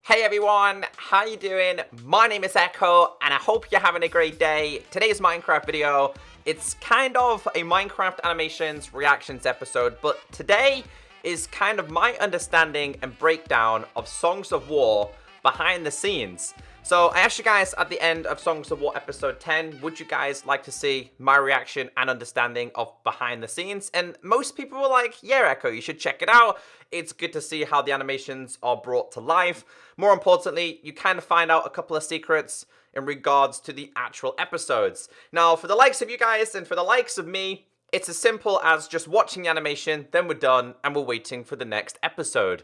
Hey everyone, how you doing? My name is Echo, and I hope you're having a great day. Today's Minecraft video, it's kind of a Minecraft animations reactions episode, but today is kind of my understanding and breakdown of Songs of War behind the scenes. So I asked you guys at the end of Songs of War episode 10, would you guys like to see my reaction and understanding of behind the scenes? And most people were like, yeah, Echo, you should check it out. It's good to see how the animations are brought to life. More importantly, you kind of find out a couple of secrets in regards to the actual episodes. Now, for the likes of you guys and for the likes of me, it's as simple as just watching the animation, then we're done, and we're waiting for the next episode.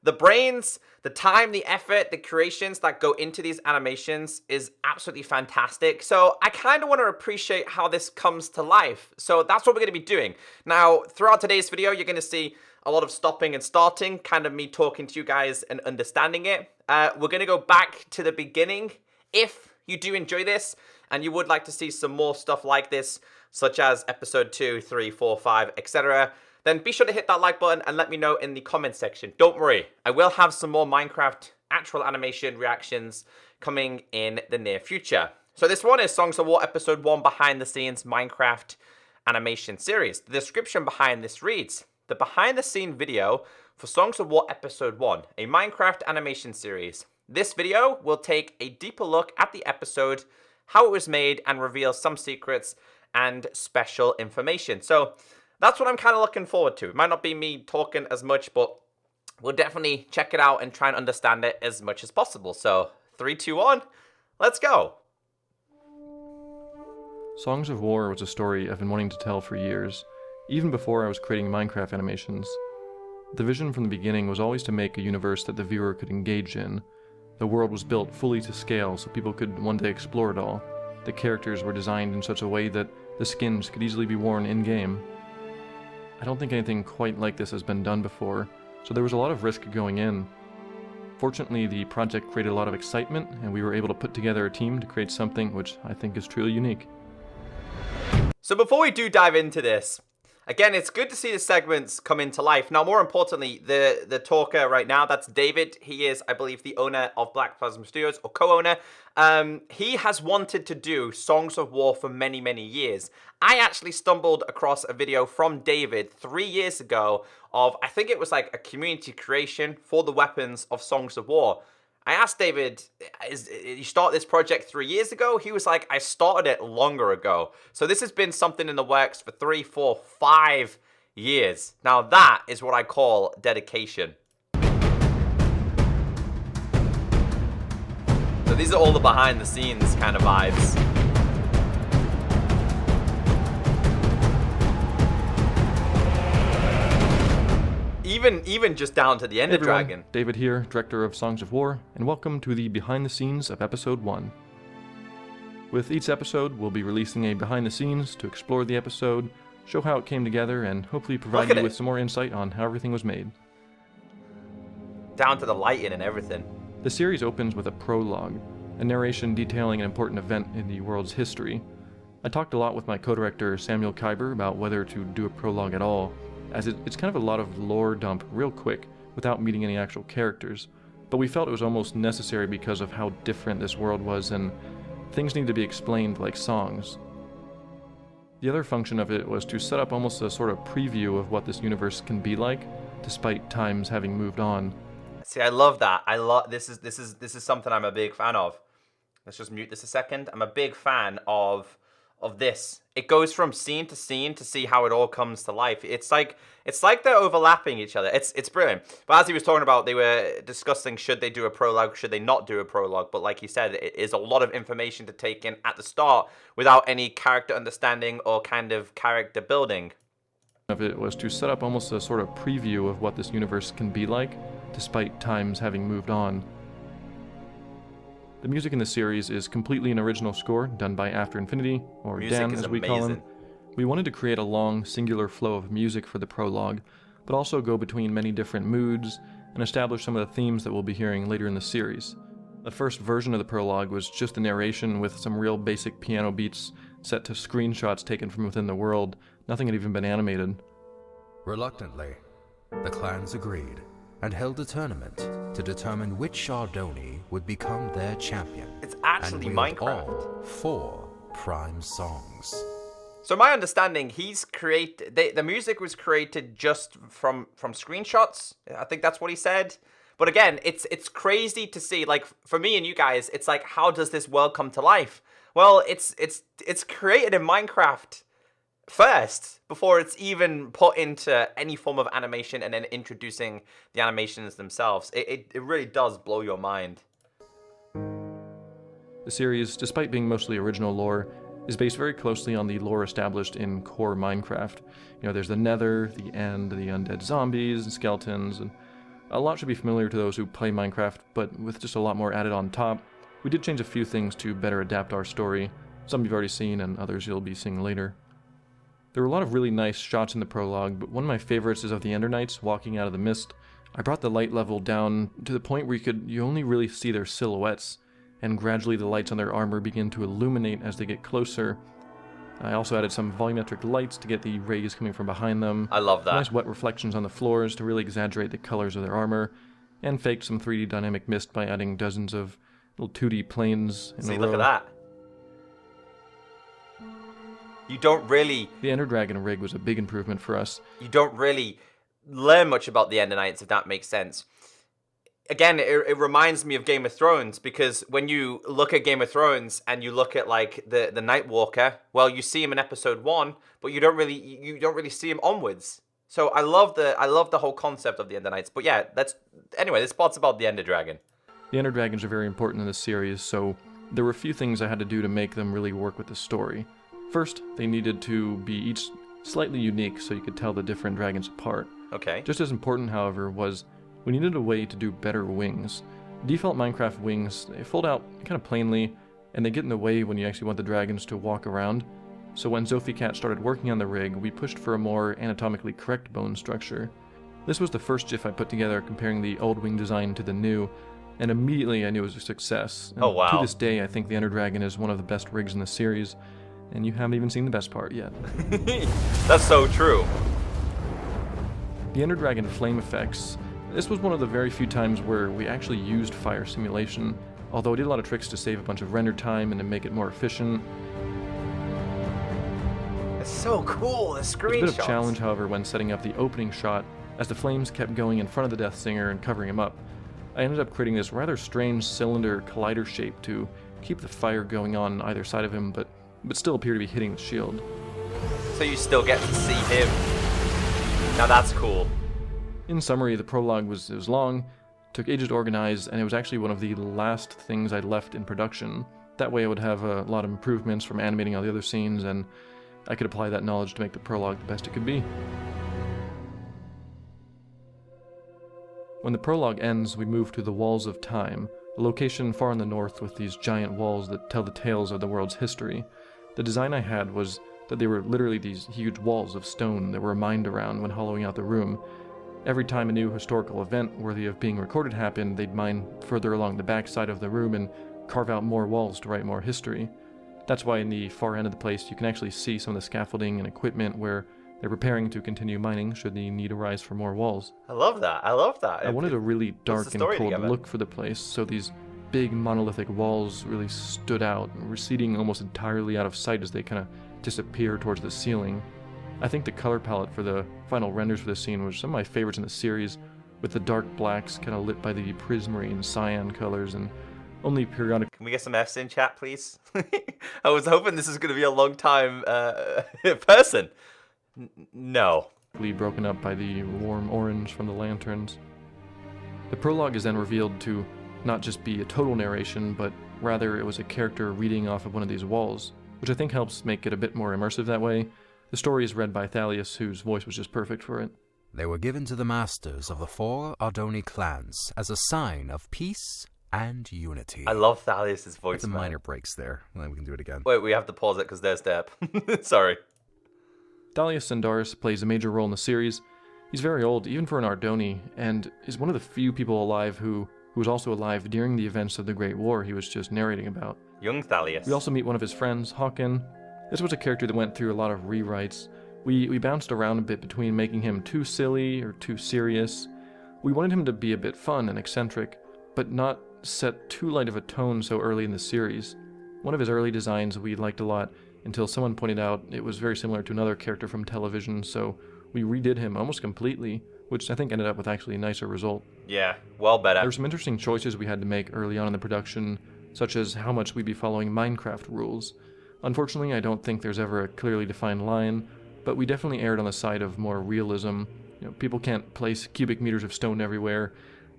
The brains, the time, the effort, the creations that go into these animations is absolutely fantastic. So I kind of want to appreciate how this comes to life. So that's what we're going to be doing. Now, throughout today's video, you're going to see a lot of stopping and starting, kind of me talking to you guys and understanding it. We're going to go back to the beginning. If you do enjoy this and you would like to see some more stuff like this, such as episode 2, 3, 4, 5, etc., then be sure to hit that like button and let me know in the comment section. Don't worry, I will have some more Minecraft actual animation reactions coming in the near future. So this one is Songs of War episode 1 behind the scenes Minecraft animation series. The description behind this reads, the behind the scene video for Songs of War episode 1, a Minecraft animation series. This video will take a deeper look at the episode, how it was made, and reveal some secrets and special information. So that's what I'm kind of looking forward to. It might not be me talking as much, but we'll definitely check it out and try and understand it as much as possible. So 3, 2, 1, let's go. Songs of War was a story I've been wanting to tell for years, even before I was creating Minecraft animations. The vision from the beginning was always to make a universe that the viewer could engage in. The world was built fully to scale so people could one day explore it all. The characters were designed in such a way that the skins could easily be worn in-game. I don't think anything quite like this has been done before, so there was a lot of risk going in. Fortunately, the project created a lot of excitement, and we were able to put together a team to create something which I think is truly unique. So before we do dive into this, again, it's good to see the segments come into life. Now, more importantly, the talker right now, that's David. He is, I believe, the owner of Black Plasma Studios, or co-owner. He has wanted to do Songs of War for many, many years. I actually stumbled across a video from David 3 years ago of, I think it was like a community creation for the weapons of Songs of War. I asked David, you start this project 3 years ago? He was like, I started it longer ago. So this has been something in the works for 3, 4, 5 years. Now that is what I call dedication. So these are all the behind the scenes kind of vibes. Even just down to the Ender Dragon. David here, director of Songs of War, and welcome to the behind the scenes of episode 1. With each episode, we'll be releasing a behind the scenes to explore the episode, show how it came together, and hopefully provide you with some more insight on how everything was made. Down to the lighting and everything. The series opens with a prologue, a narration detailing an important event in the world's history. I talked a lot with my co-director Samuel Kyber about whether to do a prologue at all, as it's kind of a lot of lore dump real quick without meeting any actual characters, but we felt it was almost necessary because of how different this world was and things need to be explained like songs. The other function of it was to set up almost a sort of preview of what this universe can be like, despite times having moved on. See, I love that. This is something I'm a big fan of. Let's just mute this a second. I'm a big fan of this. It goes from scene to see how it all comes to life. It's like they're overlapping each other. It's brilliant. But as he was talking about, they were discussing should they do a prologue, should they not do a prologue. But like he said, it is a lot of information to take in at the start without any character understanding or kind of character building. Of it was to set up almost a sort of preview of what this universe can be like, despite times having moved on. The music in the series is completely an original score done by After Infinity, or Dan as we call him. We wanted to create a long, singular flow of music for the prologue, but also go between many different moods and establish some of the themes that we'll be hearing later in the series. The first version of the prologue was just a narration with some real basic piano beats set to screenshots taken from within the world. Nothing had even been animated. Reluctantly, the clans agreed and held a tournament to determine which Ardoni would become their champion. It's actually and wield Minecraft. all 4 prime songs. So my understanding, the music was created just from screenshots. I think that's what he said. But again, it's crazy to see. Like for me and you guys, it's like, how does this world come to life? Well, it's created in Minecraft first before it's even put into any form of animation, and then introducing the animations themselves. It really does blow your mind. The series, despite being mostly original lore, is based very closely on the lore established in core Minecraft. You know, there's the Nether, the End, the undead zombies, and skeletons, and a lot should be familiar to those who play Minecraft, but with just a lot more added on top. We did change a few things to better adapt our story. Some you've already seen, and others you'll be seeing later. There were a lot of really nice shots in the prologue, but one of my favorites is of the Ender Knights walking out of the mist. I brought the light level down to the point where you only really see their silhouettes, and gradually the lights on their armor begin to illuminate as they get closer. I also added some volumetric lights to get the rays coming from behind them. I love that. Nice wet reflections on the floors to really exaggerate the colors of their armor, and faked some 3D dynamic mist by adding dozens of little 2D planes in a row. See, look at that. You don't really... The Ender Dragon rig was a big improvement for us. You don't really learn much about the Ender Knights, if that makes sense. Again, it reminds me of Game of Thrones, because when you look at Game of Thrones and you look at like the Night Walker, well, you see him in episode 1, but you don't really see him onwards. So I love the whole concept of the Ender Knights. But yeah, anyway, this part's about the Ender Dragon. The Ender Dragons are very important in this series, so there were a few things I had to do to make them really work with the story. First, they needed to be each slightly unique so you could tell the different dragons apart. Okay. Just as important, however, was we needed a way to do better wings. Default Minecraft wings, they fold out kind of plainly, and they get in the way when you actually want the dragons to walk around. So when Zophie started working on the rig, we pushed for a more anatomically correct bone structure. This was the first GIF I put together comparing the old wing design to the new, and immediately I knew it was a success. And oh wow. To this day, I think the Ender Dragon is one of the best rigs in the series, and you haven't even seen the best part yet. That's so true. The Ender Dragon flame effects. This was one of the very few times where we actually used fire simulation, although I did a lot of tricks to save a bunch of render time and to make it more efficient. It's so cool, the screenshots. It was a bit of a challenge, however, when setting up the opening shot, as the flames kept going in front of the Death Singer and covering him up. I ended up creating this rather strange cylinder collider shape to keep the fire going on either side of him, but still appear to be hitting the shield. So you still get to see him. Now that's cool. In summary, the prologue was long, took ages to organize, and it was actually one of the last things I left in production. That way I would have a lot of improvements from animating all the other scenes, and I could apply that knowledge to make the prologue the best it could be. When the prologue ends, we move to the Walls of Time, a location far in the north with these giant walls that tell the tales of the world's history. The design I had was that they were literally these huge walls of stone that were mined around when hollowing out the room. Every time a new historical event worthy of being recorded happened, they'd mine further along the back side of the room and carve out more walls to write more history. That's why in the far end of the place you can actually see some of the scaffolding and equipment where they're preparing to continue mining should the need arise for more walls. I love that. I wanted a really dark and cold together. look for the place, so these big monolithic walls really stood out, receding almost entirely out of sight as they kind of disappear towards the ceiling. I think the color palette for the final renders for this scene was some of my favorites in the series, with the dark blacks kind of lit by the prismarine cyan colors and only periodic... Can we get some F's in chat, please? I was hoping this is going to be a long time person. No. Broken up by the warm orange from the lanterns. The prologue is then revealed to not just be a total narration, but rather it was a character reading off of one of these walls, which I think helps make it a bit more immersive that way. The story is read by Thalius, whose voice was just perfect for it. They were given to the masters of the 4 Ardoni clans as a sign of peace and unity. I love Thalius' voice, Some minor breaks there, and then we can do it again. Wait, we have to pause it because there's Deb. Sorry. Dalius Sandaris plays a major role in the series. He's very old, even for an Ardoni, and is one of the few people alive who was also alive during the events of the Great War he was just narrating about. Young Thalius. We also meet one of his friends, Hawken. This was a character that went through a lot of rewrites. We bounced around a bit between making him too silly or too serious, We wanted him to be a bit fun and eccentric, but not set too light of a tone so early in the series. One of his early designs we liked a lot until someone pointed out it was very similar to another character from television, so we redid him almost completely, which I think ended up with actually a nicer result. Yeah, well better. There were some interesting choices we had to make early on in the production, such as how much we'd be following Minecraft rules. Unfortunately, I don't think there's ever a clearly defined line, but we definitely erred on the side of more realism. People can't place cubic meters of stone everywhere.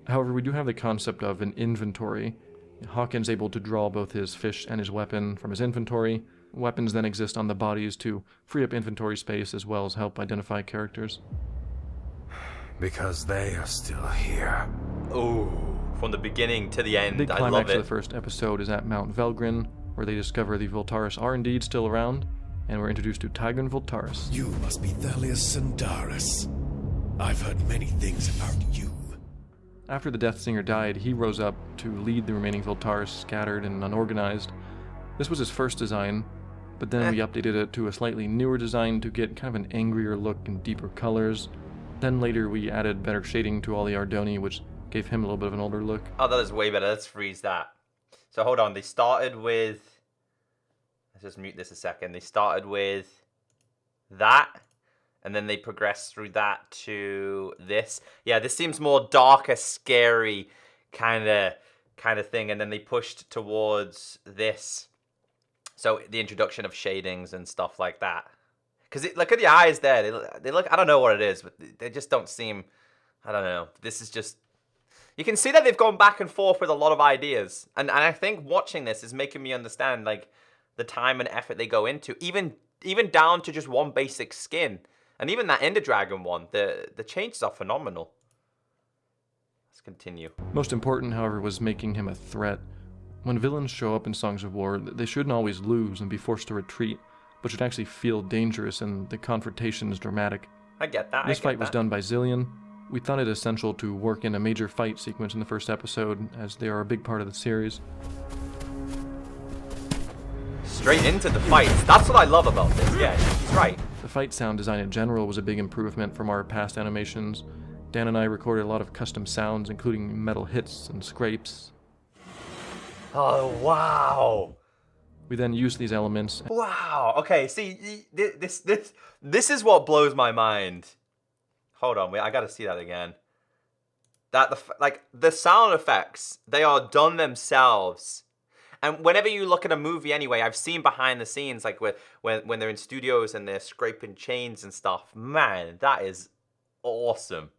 However, we do have the concept of an inventory. Hawken's able to draw both his fish and his weapon from his inventory. Weapons then exist on the bodies to free up inventory space as well as help identify characters. Because they are still here. Ooh, from the beginning to the end, The big I love climax it. of the first episode is at Mount Velgrin, where they discover the Voltaris are indeed still around, and we're introduced to Tigran Voltaris. You must be Thelius Sandaris. I've heard many things about you. After the Death Singer died, he rose up to lead the remaining Voltaris scattered and unorganized. This was his first design, but then we updated it to a slightly newer design to get kind of an angrier look and deeper colors. Then later we added better shading to all the Ardoni, which gave him a little bit of an older look. Oh, that is way better. Let's freeze that. So hold on, they started with... Let's just mute this a second. They started with that, and then they progressed through that to this. Yeah, this seems more darker, scary kind of thing, and then they pushed towards this. So the introduction of shadings and stuff like that. Because look at the eyes there. They look, I don't know what it is, but they just don't seem, I don't know. This is just, you can see that they've gone back and forth with a lot of ideas. And I think watching this is making me understand, like, the time and effort they go into, even down to just one basic skin. And even that Ender Dragon one, the changes are phenomenal. Let's continue. Most important, however, was making him a threat. When villains show up in Songs of War, they shouldn't always lose and be forced to retreat, but should actually feel dangerous and the confrontation is dramatic. I get that. This fight was done by Zillion. We thought it essential to work in a major fight sequence in the first episode, as they are a big part of the series. Straight into the fights. That's what I love about this. Yeah, he's right. The fight sound design in general was a big improvement from our past animations. Dan and I recorded a lot of custom sounds, including metal hits and scrapes. Oh, wow. We then used these elements. Wow. Okay, see, this is what blows my mind. Hold on, wait, I gotta see that again. The sound effects, they are done themselves. And whenever you look at a movie anyway, I've seen behind the scenes, like when they're in studios and they're scraping chains and stuff. Man, that is awesome.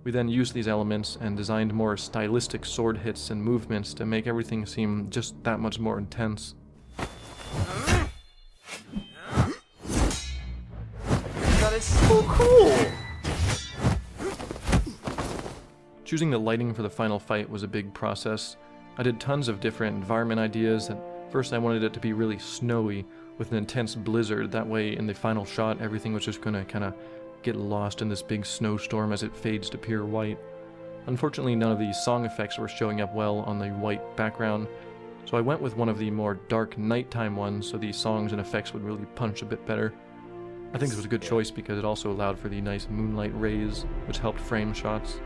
We then used these elements and designed more stylistic sword hits and movements to make everything seem just that much more intense. That is so cool! Choosing the lighting for the final fight was a big process. I did tons of different environment ideas. At first I wanted it to be really snowy with an intense blizzard. That way in the final shot everything was just gonna kinda get lost in this big snowstorm as it fades to pure white. Unfortunately, none of these song effects were showing up well on the white background, so I went with one of the more dark nighttime ones so these songs and effects would really punch a bit better. I think this was a good choice because it also allowed for the nice moonlight rays, which helped frame shots.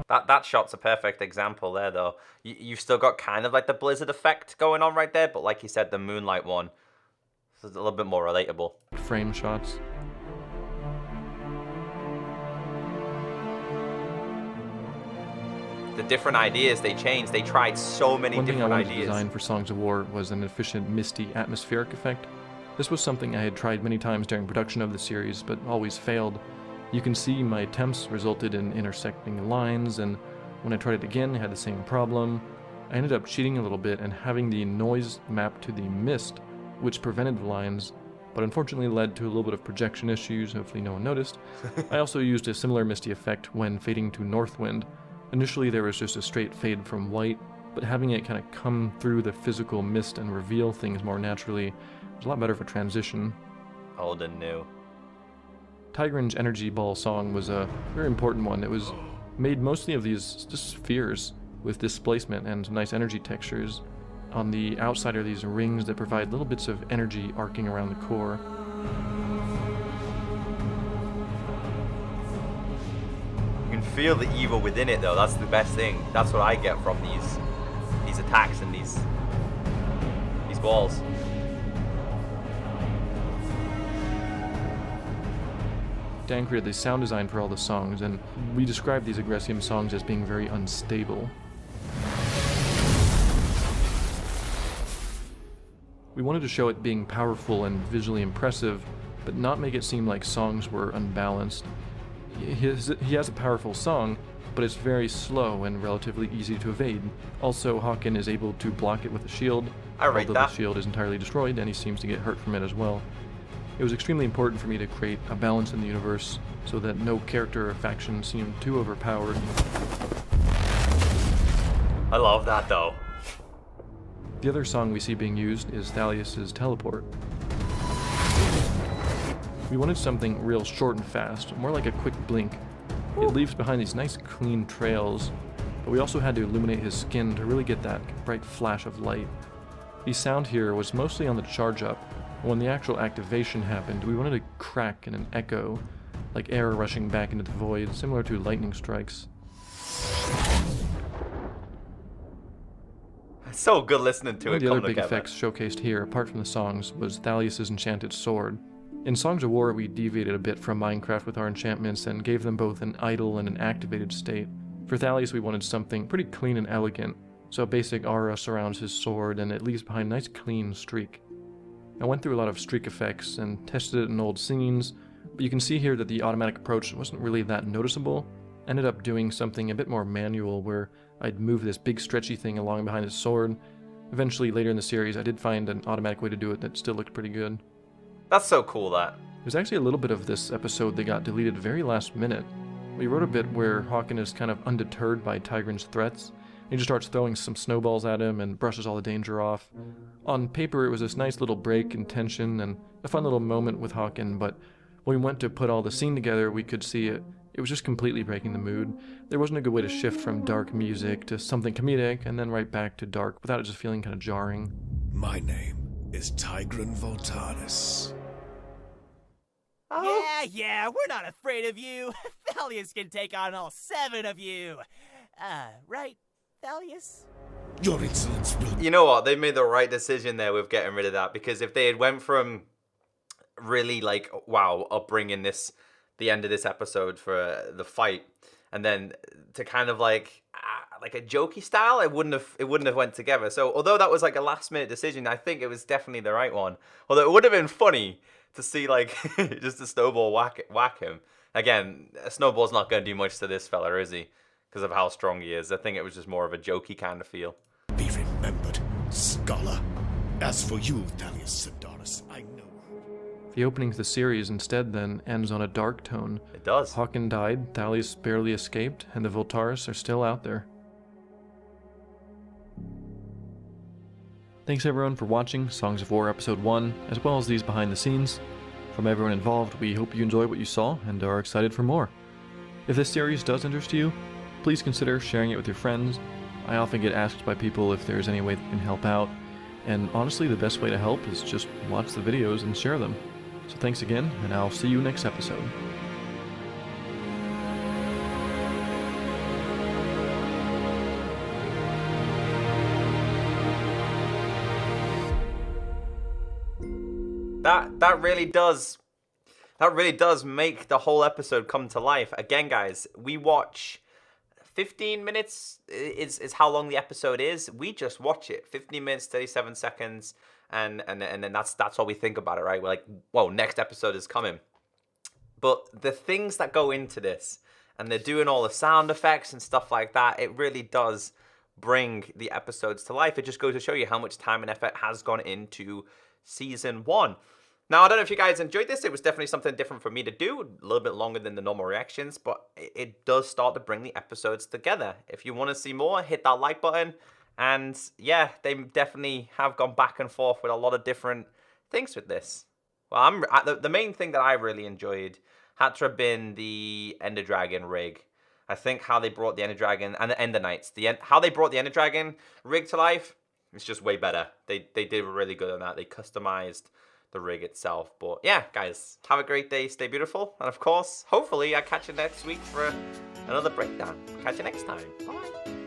That shot's a perfect example there, though. You've still got kind of like the blizzard effect going on right there, but like you said, the moonlight one is a little bit more relatable. Frame shots. The different ideas they changed, they tried so many One thing I different wanted to ideas. design for Songs of War was an efficient, misty, atmospheric effect. This was something I had tried many times during production of the series, but always failed. You can see my attempts resulted in intersecting lines, and when I tried it again, I had the same problem. I ended up cheating a little bit and having the noise mapped to the mist, which prevented the lines, but unfortunately led to a little bit of projection issues, hopefully no one noticed. I also used a similar misty effect when fading to Northwind. Initially there was just a straight fade from white, but having it kind of come through the physical mist and reveal things more naturally was a lot better for transition. Old and new. Tigran's Energy Ball song was a very important one. It was made mostly of these just spheres with displacement and nice energy textures. On the outside are these rings that provide little bits of energy arcing around the core. feel the evil within it, though. That's the best thing. That's what I get from these attacks and these walls. Dan created the sound design for all the songs, and we describe these Aggressium songs as being very unstable. We wanted to show it being powerful and visually impressive, but not make it seem like songs were unbalanced. He has a powerful song, but it's very slow and relatively easy to evade. Also, Hawken is able to block it with a shield, although the shield is entirely destroyed and he seems to get hurt from it as well. It was extremely important for me to create a balance in the universe so that no character or faction seemed too overpowered. I love that, though. The other song we see being used is Thalius's Teleport. We wanted something real short and fast, more like a quick blink. It leaves behind these nice clean trails, but we also had to illuminate his skin to really get that bright flash of light. The sound here was mostly on the charge up. When the actual activation happened, we wanted a crack and an echo, like air rushing back into the void, similar to lightning strikes. It's so good listening to it. One of the other big effects showcased here, apart from the songs, was Thalius's enchanted sword. In Songs of War, we deviated a bit from Minecraft with our enchantments and gave them both an idle and an activated state. For Thalius, we wanted something pretty clean and elegant, so a basic aura surrounds his sword and it leaves behind a nice clean streak. I went through a lot of streak effects and tested it in old scenes, but you can see here that the automatic approach wasn't really that noticeable. Ended up doing something a bit more manual where I'd move this big stretchy thing along behind his sword. Eventually, later in the series, I did find an automatic way to do it that still looked pretty good. That's so cool, that. There's actually a little bit of this episode that got deleted very last minute. We wrote a bit where Hawken is kind of undeterred by Tigrin's threats. He just starts throwing some snowballs at him and brushes all the danger off. On paper, it was this nice little break in tension and a fun little moment with Hawken, but when we went to put all the scene together, we could see it was just completely breaking the mood. There wasn't a good way to shift from dark music to something comedic and then right back to dark without it just feeling kind of jarring. My name is Tigrin Voltanis. Oh. Yeah, we're not afraid of you. Thalius can take on all 7 of you. Right, Thalius? Your insolence will... You know what? They made the right decision there with getting rid of that, because if they had went from really like, wow, upbringing the end of this episode for the fight, and then to kind of like a jokey style, it wouldn't have went together. So although that was like a last minute decision, I think it was definitely the right one. Although it would have been funny to see like just a snowball whack him. Again, a snowball's not going to do much to this fella, is he? Because of how strong he is. I think it was just more of a jokey kind of feel. Be remembered, scholar. As for you, Thalius Sindaris, I know. The opening to the series instead then ends on a dark tone. It does. Hawken died, Thalius barely escaped, and the Voltaris are still out there. Thanks everyone for watching Songs of War Episode 1, as well as these behind the scenes. From everyone involved, we hope you enjoyed what you saw and are excited for more. If this series does interest you, please consider sharing it with your friends. I often get asked by people if there's any way that can help out, and honestly the best way to help is just watch the videos and share them. So thanks again, and I'll see you next episode. That really does make the whole episode come to life. Again, guys, we watch 15 minutes is how long the episode is. We just watch it. 15 minutes, 37 seconds, and then that's all we think about it, right? We're like, whoa, next episode is coming. But the things that go into this, and they're doing all the sound effects and stuff like that, it really does bring the episodes to life. It just goes to show you how much time and effort has gone into Season 1. Now, I don't know if you guys enjoyed this. It was definitely something different for me to do, a little bit longer than the normal reactions, but it does start to bring the episodes together. If you want to see more, hit that like button. And yeah, they definitely have gone back and forth with a lot of different things with this. Well, the main thing that I really enjoyed had to have been the Ender Dragon rig. I think how they brought the Ender Dragon and the Ender Knights, how they brought the Ender Dragon rig to life, it's just way better. They did really good on that. They customized the rig itself. But yeah, guys, have a great day, stay beautiful, and of course, hopefully I catch you next week for another breakdown. Catch you next time. Bye.